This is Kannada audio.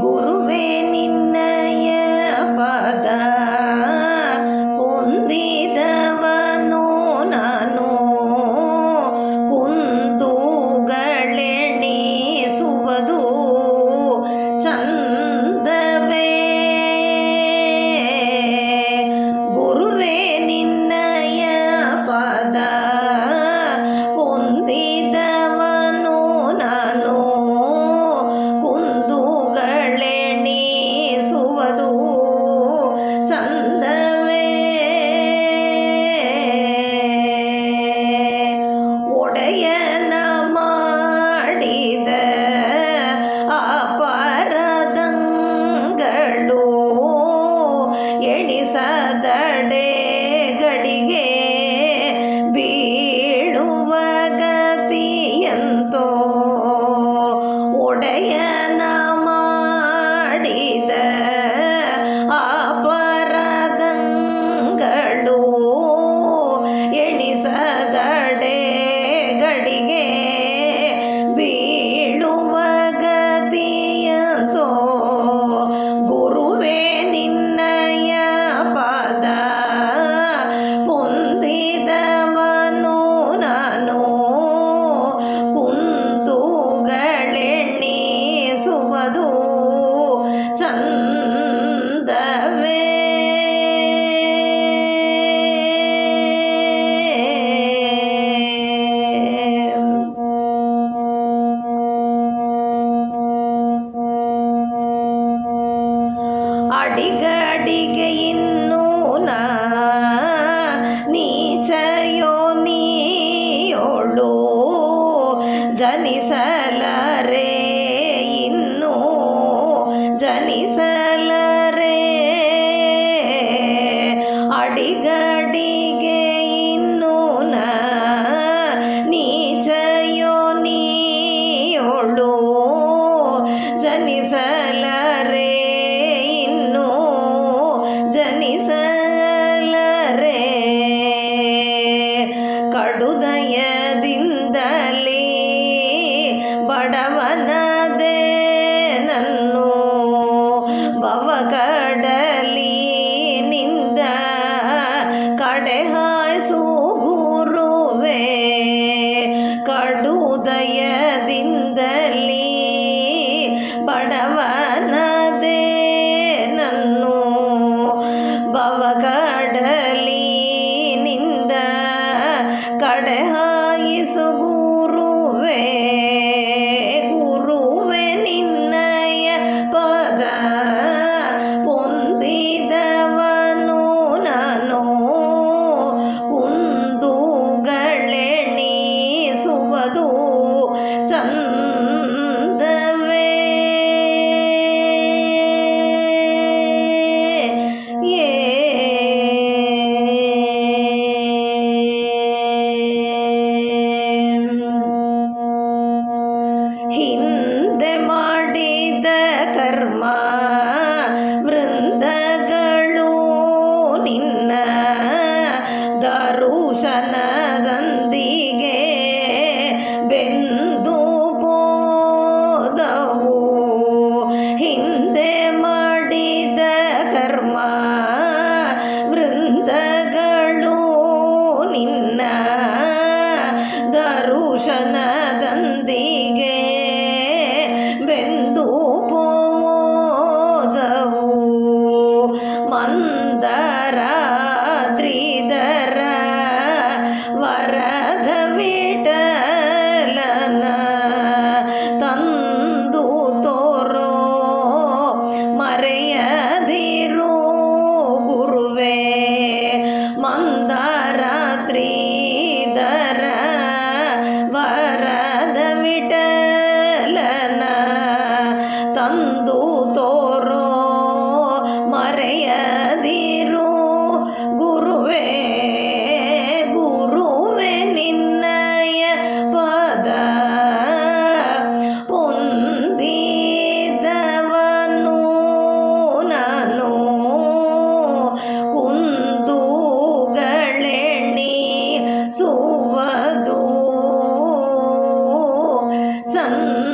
ಗುರುವೇ ನಿನ್ನಯ ಪದ ಹೊಂದಿದವನು ನಾನು, ಕುಂದುಗಳೆಣಿಸುವುದು ಚಂದವೇ. ಗುರುವೇ ನಿನ್ನಯ ಪದ ಹೊಂದಿದವನು ನಾನು, ಕುಂದುಗಳೆಣಿಸುವುದು ಚಂದವೇ. ಒಡೆಯನ ಮಾಡಿದ ಅಪರಾಧಗಳು ಎಣಿಸದಡೆ ಗಡಿಗೆ ಬೀಳುವ ಗತಿಯಂತೋ. ಒಡೆಯನ ಮಾಡಿದ ಅಪರಾಧಗಳು ಎಣಿಸದಡೆ ಗಡಿಗೆ ಬೀಳುವ ಗತಿಯಂತೋ. ಗುರುವೇ ನಿನ್ನಯ ಪದ ಹೊಂದಿದವನು ನಾನು, ಕುಂದುಗಳೆಣಿಸುವುದು ಚಂದವೇ. ಅಡಿಗಡಿಗೆ ಇನ್ನೂ ನಾ ನೀಚಯೋನಿಯೋಳು ಜನಿಸಲರೆ, ಇನ್ನೂ ಜನಿಸಲರೆ. ಅಡಿಗಡಿಗೆ ಇನ್ನೂ ನಾ ನೀಚಯೋನಿಯೋಳು ಜನಿಸಲರೆ, ಇನ್ನೂ ಜನಿಸಲರೆ. ಕಡುದಯದಿಂದಲೇ ಬಡವನದೆ ನನ್ನು ಭವಕಡಲಿನಿಂದ ಕಡೆಹಾಯ್ಸು ಗುರುವೇ. ಕಡುದಯದಿಂದಲೇ ಬಡವನದೆ ನನ್ನು ಭವಕಡಲಿನಿಂದ ಕಡೆಹಾಯಿಸು ಗುರುವೇ. ಗುರುವೇ ನಿನ್ನಯ ಪದ ಹೊಂದಿದವನು ನಾನು, ಕುಂದುಗಳೆಣಿಸುವುದು ಚಂದವೇ. ಹಿಂದೆ ಮಾಡಿದ ಕರ್ಮ ವೃಂದಗಳು ನಿನ್ನ ದರುಶನದೊಂದಿಗೆ ಬೆಂದು ಬೋದವು. ಹಿಂದೆ ಮಾಡಿದ ಕರ್ಮ ವೃಂದಗಳು ನಿನ್ನ ದರುಶನದೊಂದಿಗೆ ಚಂದದಲ್ಲಿ